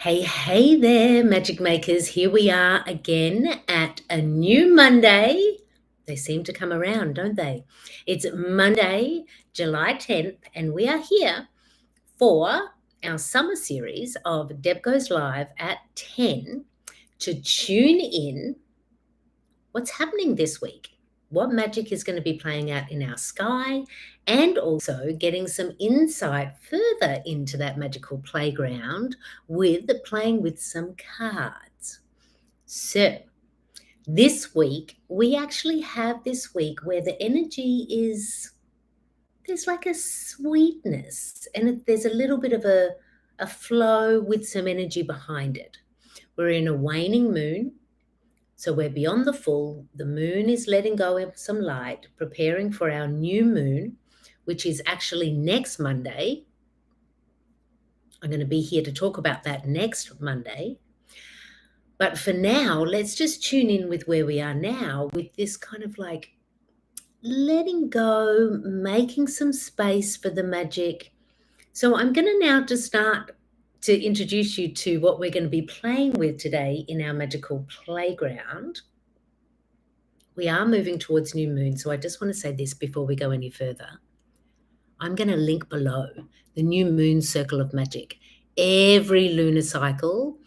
Hey there, magic makers. Here we are again at a new Monday. They seem to come around, don't they? It's Monday, July 10th, and we are here for our summer series of Deb Goes Live at 10 to tune in what's happening this week, what magic is going to be playing out in our sky, and also getting some insight further into that magical playground with playing with some cards. So this week, we actually have this week where the energy is, there's like a sweetness and there's a little bit of a flow with some energy behind it. We're in a waning moon. So we're beyond the full. The moon is letting go of some light, preparing for our new moon, which is actually next Monday. I'm going to be here to talk about that next Monday. But for now, let's just tune in with where we are now with this kind of like letting go, making some space for the magic. So I'm going to now just start to introduce you to what we're going to be playing with today in our magical playground. We are moving towards new moon, so I just want to say this before we go any further. I'm going to link below the new moon circle of magic. Every lunar cycle,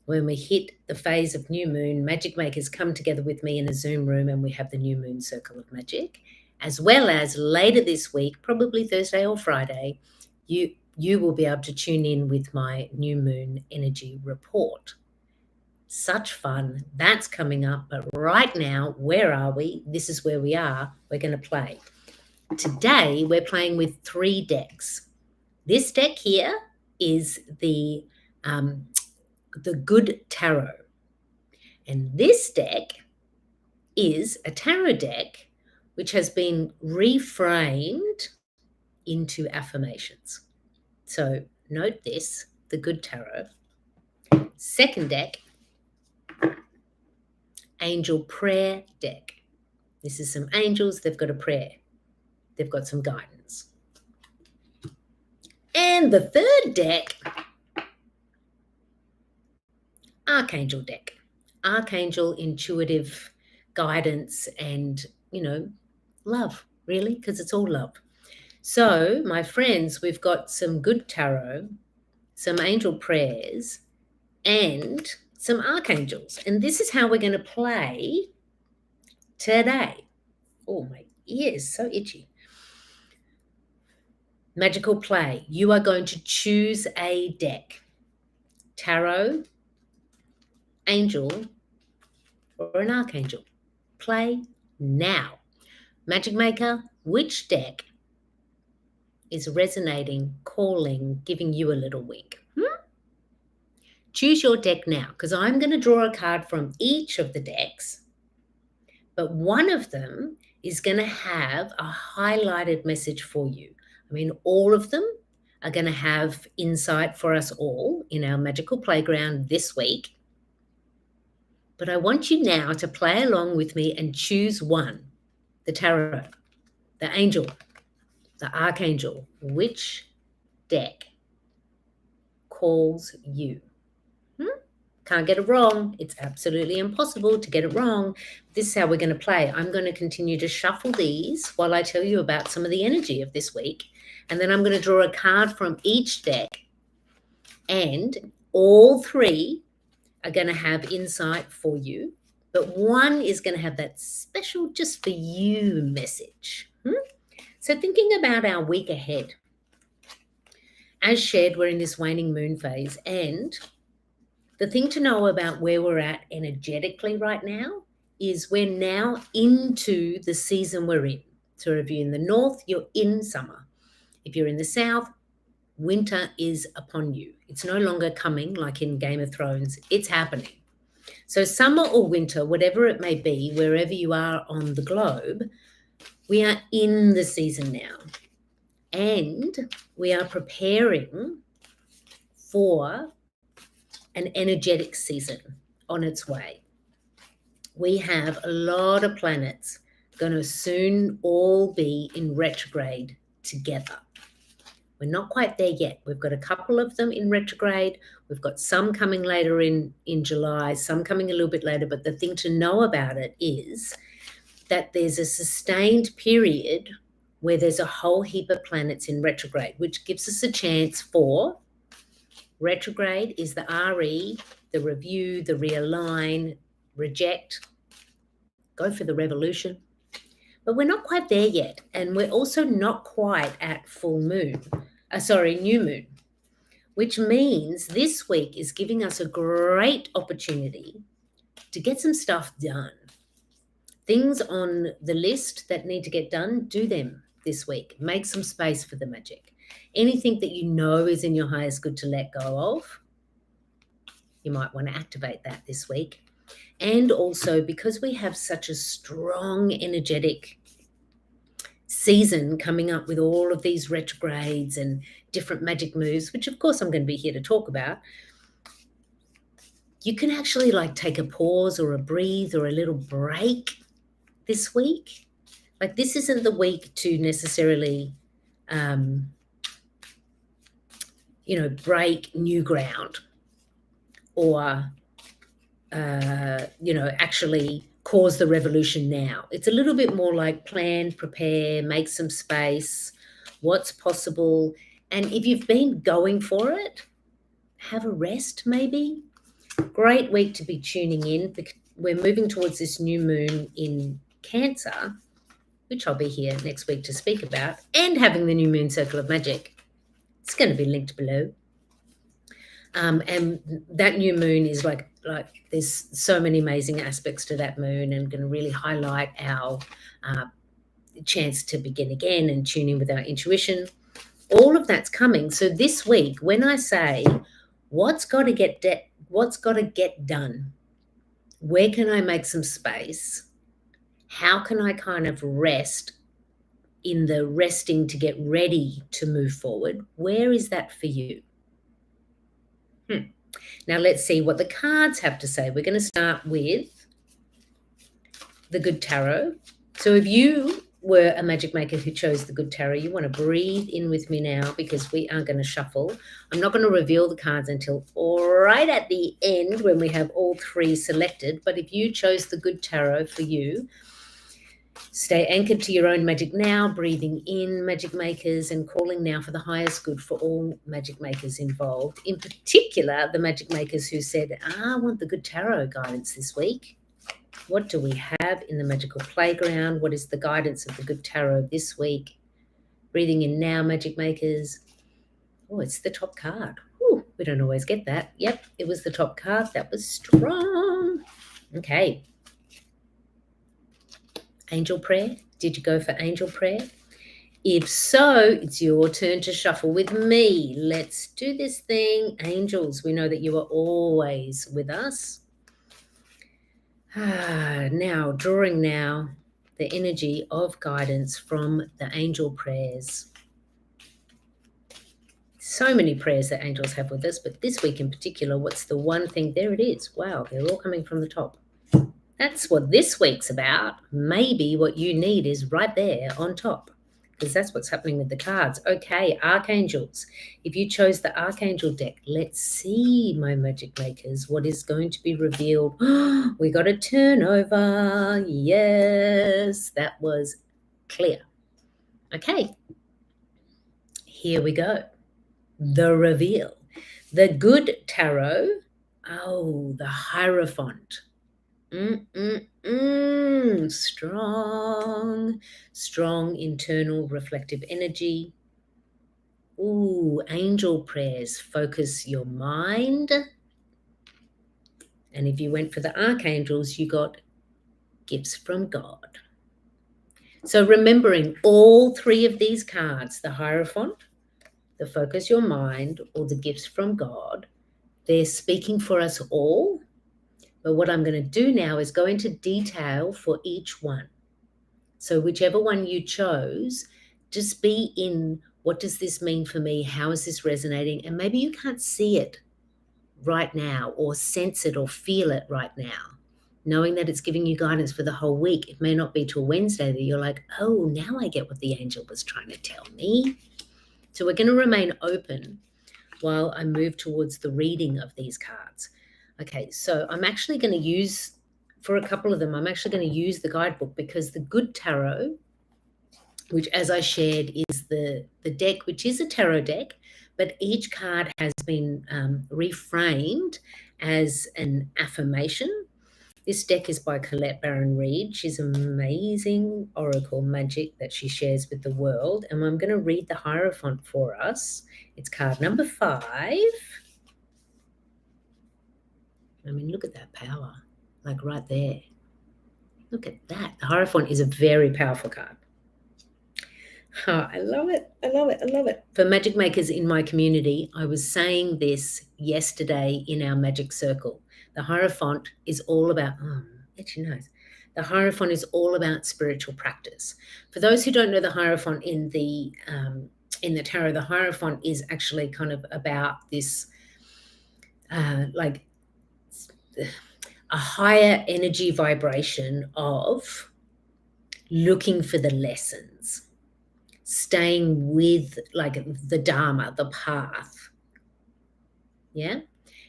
when we hit the phase of new moon, magic makers come together with me in a Zoom room and we have the new moon circle of magic, as well as later this week, probably Thursday or Friday, you will be able to tune in with my new moon energy report. Such fun. That's coming up. But right now, where are we? This is where we are. We're going to play. Today, we're playing with 3 decks. This deck here is the Good Tarot. And this deck is a tarot deck which has been reframed into affirmations. So note this, the Good Tarot. Second deck, Angel Prayer deck. This is some angels, they've got a prayer. They've got some guidance. And the third deck, Archangel deck. Archangel intuitive guidance and, love, really, because it's all love. So, my friends, we've got some good tarot, some angel prayers, and some archangels. And this is how we're going to play today. Oh, my ears, so itchy. Magical play. You are going to choose a deck. Tarot, angel, or an archangel. Play now. Magic maker, which deck is resonating, calling, giving you a little wink? Choose your deck now, because I'm going to draw a card from each of the decks, but one of them is going to have a highlighted message for you. I mean, all of them are going to have insight for us all in our magical playground this week. But I want you now to play along with me and choose one. The tarot, the angel, the archangel. Which deck calls you? Can't get it wrong. It's absolutely impossible to get it wrong. This is how we're going to play. I'm going to continue to shuffle these while I tell you about some of the energy of this week. And then I'm going to draw a card from each deck. And all 3 are going to have insight for you. But one is going to have that special just for you message. So thinking about our week ahead. As shared, we're in this waning moon phase, and the thing to know about where we're at energetically right now is we're now into the season we're in. So if you're in the north, you're in summer. If you're in the south, winter is upon you. It's no longer coming like in Game of Thrones. It's happening. So summer or winter, whatever it may be, wherever you are on the globe, we are in the season now. And we are preparing for an energetic season on its way. We have a lot of planets going to soon all be in retrograde together. We're not quite there yet. We've got a couple of them in retrograde. We've got some coming later in July, some coming a little bit later. But the thing to know about it is that there's a sustained period where there's a whole heap of planets in retrograde, which gives us a chance for retrograde is the RE, the review, the realign, reject, go for the revolution. But we're not quite there yet. And we're also not quite at new moon, which means this week is giving us a great opportunity to get some stuff done. Things on the list that need to get done, do them this week. Make some space for the magic. Anything that you know is in your highest good to let go of, you might want to activate that this week. And also, because we have such a strong energetic season coming up with all of these retrogrades and different magic moves, which of course I'm going to be here to talk about, you can actually like take a pause or a breathe or a little break this week. Like, this isn't the week to necessarily, break new ground or, actually cause the revolution now. It's a little bit more like plan, prepare, make some space, what's possible. And if you've been going for it, have a rest maybe. Great week to be tuning in. We're moving towards this new moon in Cancer, which I'll be here next week to speak about, and having the new moon circle of magic. It's going to be linked below. And that new moon is like there's so many amazing aspects to that moon, and going to really highlight our chance to begin again and tune in with our intuition. All of that's coming. So this week, when I say what's got to get done, where can I make some space? How can I kind of rest in the resting to get ready to move forward? Where is that for you? Now let's see what the cards have to say. We're going to start with the Good Tarot. So if you were a magic maker who chose the Good Tarot, you want to breathe in with me now, because we are going to shuffle. I'm not going to reveal the cards until right at the end when we have all three selected. But if you chose the Good Tarot for you, stay anchored to your own magic now, breathing in, magic makers, and calling now for the highest good for all magic makers involved. In particular, the magic makers who said, I want the Good Tarot guidance this week. What do we have in the magical playground? What is the guidance of the Good Tarot this week? Breathing in now, magic makers. Oh, it's the top card. Ooh, we don't always get that. Yep, it was the top card. That was strong. Okay. Angel prayer. Did you go for angel prayer? If so, it's your turn to shuffle with me. Let's do this thing. Angels, we know that you are always with us. Now, drawing now the energy of guidance from the angel prayers. So many prayers that angels have with us, but this week in particular, what's the one thing? There it is. Wow, they're all coming from the top. That's what this week's about. Maybe what you need is right there on top, because that's what's happening with the cards. Okay, archangels. If you chose the archangel deck, let's see, my magic makers, what is going to be revealed. We got a turnover. Yes, that was clear. Okay, here we go. The reveal. The Good Tarot. Oh, the Hierophant. Strong internal reflective energy. Ooh, angel prayers. Focus your mind. And if you went for the archangels, you got gifts from God. So remembering all three of these cards, the Hierophant, the focus your mind, or the gifts from God, they're speaking for us all. But what I'm going to do now is go into detail for each one. So whichever one you chose, just be in, what does this mean for me? How is this resonating? And maybe you can't see it right now, or sense it or feel it right now. Knowing that it's giving you guidance for the whole week. It may not be till Wednesday that you're like, oh, now I get what the angel was trying to tell me. So we're going to remain open while I move towards the reading of these cards. Okay, so I'm actually going to use, for a couple of them, I'm actually going to use the guidebook, because the Good Tarot, which, as I shared, is the deck, which is a tarot deck, but each card has been reframed as an affirmation. This deck is by Colette Baron Reid. She's amazing oracle magic that she shares with the world. And I'm going to read the Hierophant for us. It's card number 5. I mean, look at that power, like right there. Look at that. The Hierophant is a very powerful card. Oh, I love it. I love it. I love it. For magic makers in my community, I was saying this yesterday in our magic circle. The Hierophant is all about, itchy nose. The Hierophant is all about spiritual practice. For those who don't know the Hierophant in the tarot, the Hierophant is actually kind of about this, like a higher energy vibration of looking for the lessons, staying with like the Dharma, the path. Yeah.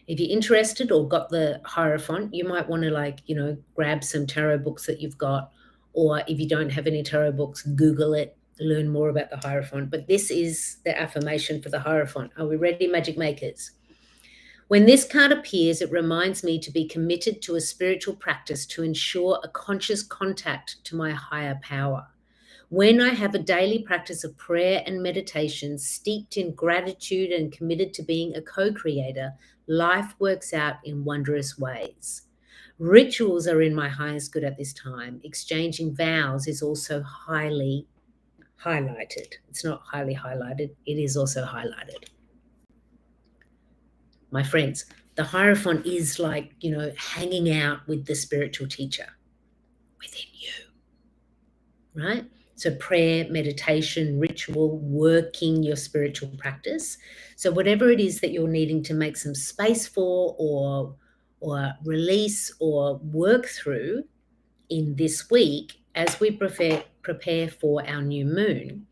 If you're interested or got the Hierophant, you might want to grab some tarot books that you've got, or if you don't have any tarot books, Google it, learn more about the Hierophant. But this is the affirmation for the Hierophant. Are we ready, magic makers? When this card appears, it reminds me to be committed to a spiritual practice to ensure a conscious contact to my higher power. When I have a daily practice of prayer and meditation steeped in gratitude and committed to being a co-creator, life works out in wondrous ways. Rituals are in my highest good at this time. Exchanging vows is also highly highlighted. It's not highly highlighted. It is also highlighted. My friends, the Hierophant is like, hanging out with the spiritual teacher within you, right? So prayer, meditation, ritual, working your spiritual practice. So whatever it is that you're needing to make some space for, or release or work through in this week, as we prepare for our new moon,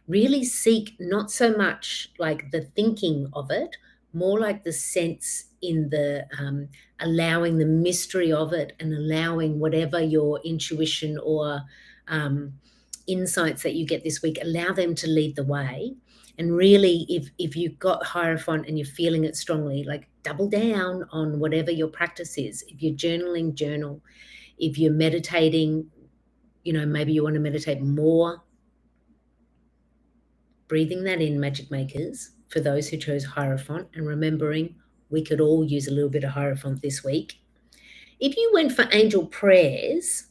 really seek not so much like the thinking of it, more like the sense in the allowing the mystery of it, and allowing whatever your intuition or insights that you get this week, allow them to lead the way. And really, if you've got Hierophant and you're feeling it strongly, like double down on whatever your practice is. If you're journaling, journal. If you're meditating, maybe you want to meditate more. Breathing that in, magic makers, for those who chose Hierophant, and remembering we could all use a little bit of Hierophant this week. If you went for angel prayers,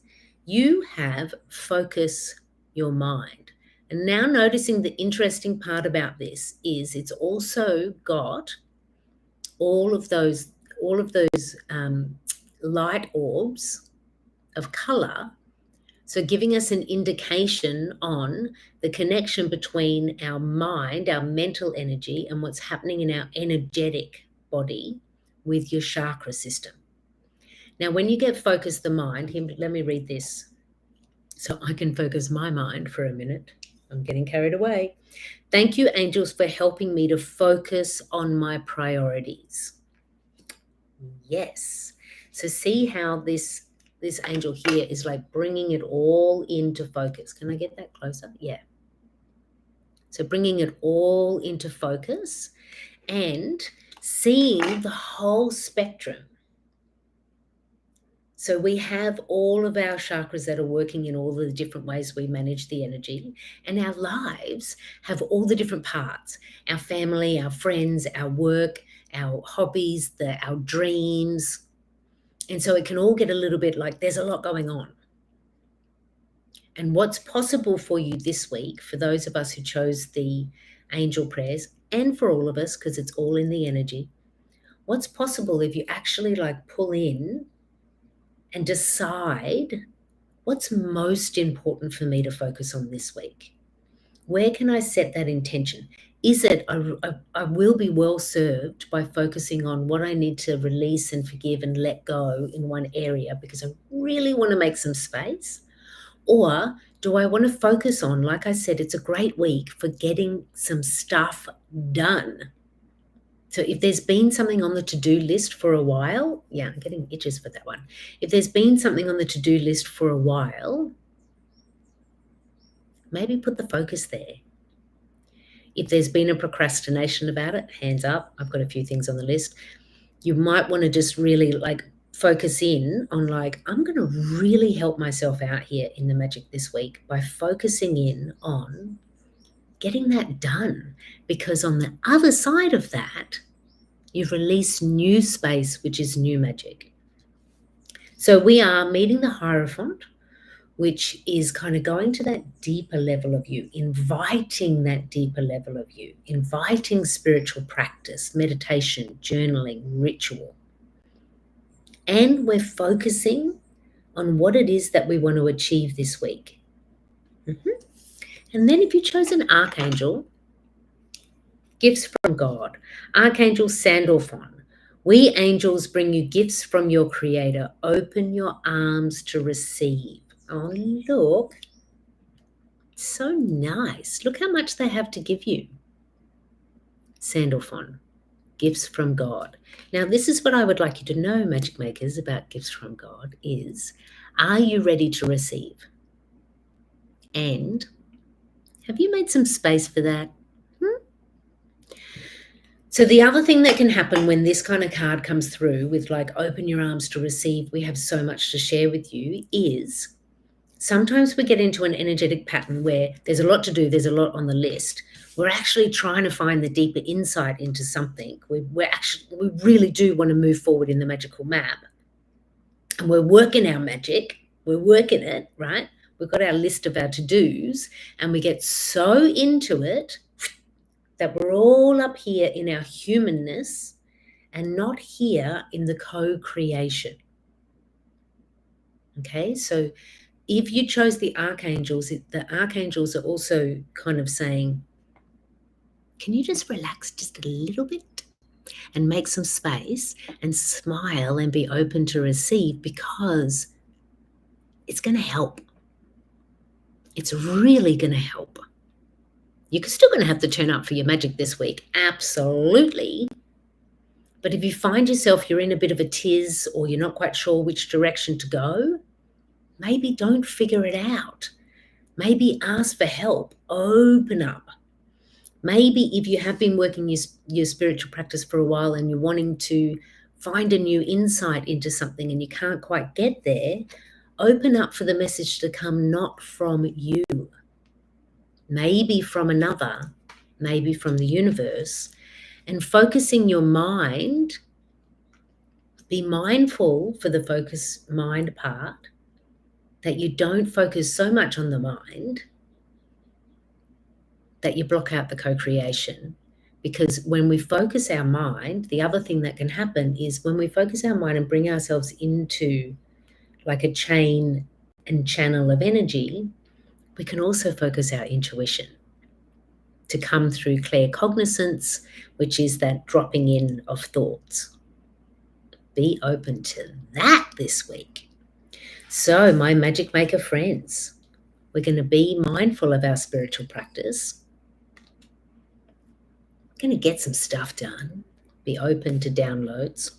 you have focus your mind. And now noticing the interesting part about this is it's also got all of those light orbs of color. So giving us an indication on the connection between our mind, our mental energy, and what's happening in our energetic body with your chakra system. Now, when you get focused the mind, let me read this so I can focus my mind for a minute. I'm getting carried away. Thank you, angels, for helping me to focus on my priorities. Yes. So see how this angel here is like bringing it all into focus. Can I get that closer? Yeah. So bringing it all into focus and seeing the whole spectrum. So we have all of our chakras that are working in all the different ways we manage the energy, and our lives have all the different parts: our family, our friends, our work, our hobbies, our dreams. And so it can all get a little bit like there's a lot going on. And what's possible for you this week, for those of us who chose the angel prayers, and for all of us, because it's all in the energy, what's possible if you actually like pull in and decide what's most important for me to focus on this week? Where can I set that intention? Is it I will be well served by focusing on what I need to release and forgive and let go in one area because I really want to make some space? Or do I want to focus on? Like I said, it's a great week for getting some stuff done. So if there's been something on the to-do list for a while, yeah, I'm getting itches for that one. If there's been something on the to-do list for a while, maybe put the focus there. If there's been a procrastination about it, hands up, I've got a few things on the list. You might want to just really focus in on I'm going to really help myself out here in the magic this week by focusing in on getting that done. Because on the other side of that, you've released new space, which is new magic. So we are meeting the Hierophant, which is kind of going to that deeper level of you, inviting that deeper level of you, inviting spiritual practice, meditation, journaling, ritual. And we're focusing on what it is that we want to achieve this week. And then if you chose an archangel, gifts from God, Archangel Sandalphon. We angels bring you gifts from your Creator. Open your arms to receive. Oh, look. So nice. Look how much they have to give you. Sandalphon, gifts from God. Now, this is what I would like you to know, magic makers, about gifts from God is, are you ready to receive? And have you made some space for that? So the other thing that can happen when this kind of card comes through with open your arms to receive, we have so much to share with you, is sometimes we get into an energetic pattern where there's a lot to do, there's a lot on the list. We're actually trying to find the deeper insight into something. We really do want to move forward in the magical map. And we're working our magic. We're working it, right? We've got our list of our to-dos and we get so into it that we're all up here in our humanness and not here in the co-creation. Okay, so if you chose the archangels are also kind of saying, can you just relax just a little bit and make some space and smile and be open to receive, because it's going to help. It's really going to help. You're still going to have to turn up for your magic this week, absolutely. But if you find yourself you're in a bit of a tiz or you're not quite sure which direction to go, maybe don't figure it out. Maybe ask for help. Open up. Maybe if you have been working your spiritual practice for a while and you're wanting to find a new insight into something and you can't quite get there, open up for the message to come not from you, maybe from another, maybe from the universe. And focusing your mind, be mindful for the focus mind part, that you don't focus so much on the mind that you block out the co-creation. Because when we focus our mind, the other thing that can happen is when we focus our mind and bring ourselves into a chain and channel of energy, we can also focus our intuition to come through claircognizance, which is that dropping in of thoughts. Be open to that this week. So, my magic maker friends, we're going to be mindful of our spiritual practice. We're going to get some stuff done. Be open to downloads.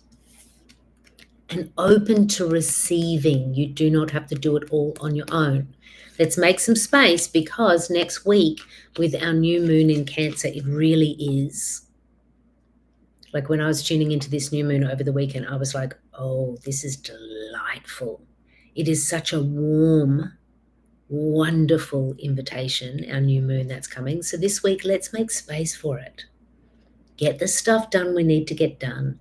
And open to receiving. You do not have to do it all on your own. Let's make some space, because next week with our new moon in Cancer, it really is. When I was tuning into this new moon over the weekend, I was like, oh, this is delightful. It is such a warm, wonderful invitation, our new moon that's coming. So this week, let's make space for it. Get the stuff done we need to get done.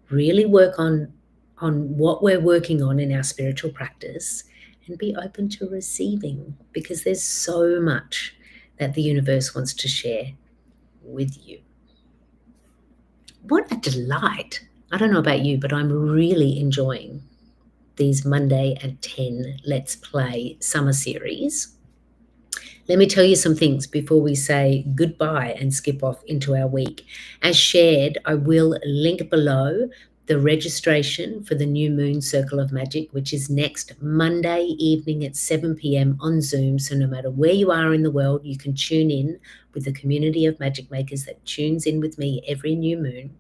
Really work on what we're working on in our spiritual practice, and be open to receiving, because there's so much that the universe wants to share with you. What a delight. I don't know about you, but I'm really enjoying these Monday at 10 Let's Play summer series. Let me tell you some things before we say goodbye and skip off into our week. As shared, I will link below the registration for the New Moon Circle of Magic, which is next Monday evening at 7 p.m. on Zoom. So no matter where you are in the world, you can tune in with the community of magic makers that tunes in with me every new moon.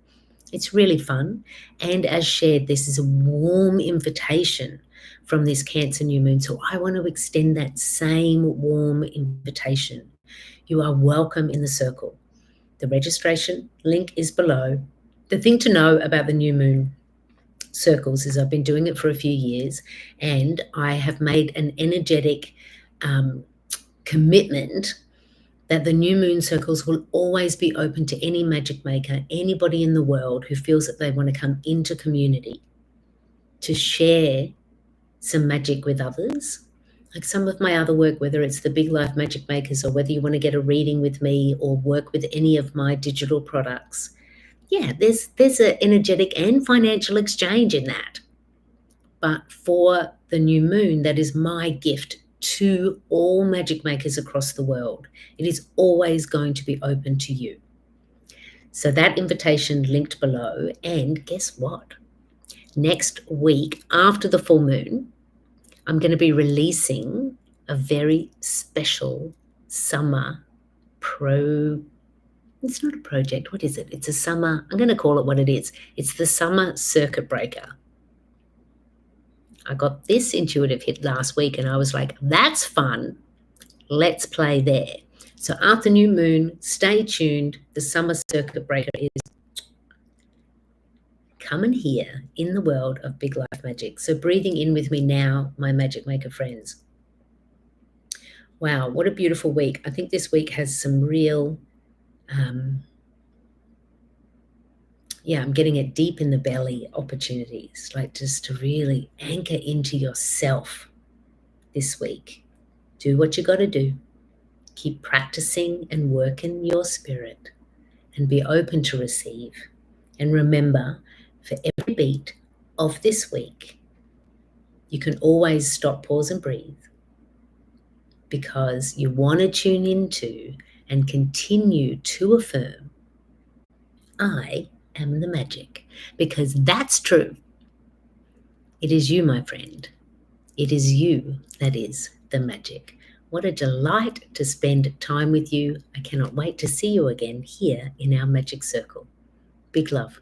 It's really fun. And as shared, this is a warm invitation from this Cancer new moon. So I want to extend that same warm invitation. You are welcome in the circle. The registration link is below. The thing to know about the new moon circles is I've been doing it for a few years, and I have made an energetic commitment that the new moon circles will always be open to any magic maker, anybody in the world who feels that they want to come into community to share some magic with others. Like some of my other work, whether it's the Big Life Magic Makers or whether you want to get a reading with me or work with any of my digital products, yeah, there's an energetic and financial exchange in that. But for the new moon, that is my gift to all magic makers across the world. It is always going to be open to you. So that invitation linked below. And guess what? Next week, after the full moon, I'm going to be releasing a very special summer it's not a project. What is it? It's a summer. I'm going to call it what it is. It's the summer circuit breaker. I got this intuitive hit last week and I was like, that's fun. Let's play there. So after new moon, stay tuned. The summer circuit breaker is coming here in the world of Big Life Magic. So breathing in with me now, my magic maker friends. Wow, what a beautiful week. I think this week has some real, I'm getting it deep in the belly opportunities, like just to really anchor into yourself this week. Do what you got to do. Keep practicing and working your spirit and be open to receive. And remember, for every beat of this week, you can always stop, pause, and breathe because you want to tune into and continue to affirm, I am the magic, because that's true. It is you, my friend. It is you that is the magic. What a delight to spend time with you. I cannot wait to see you again here in our magic circle. Big love.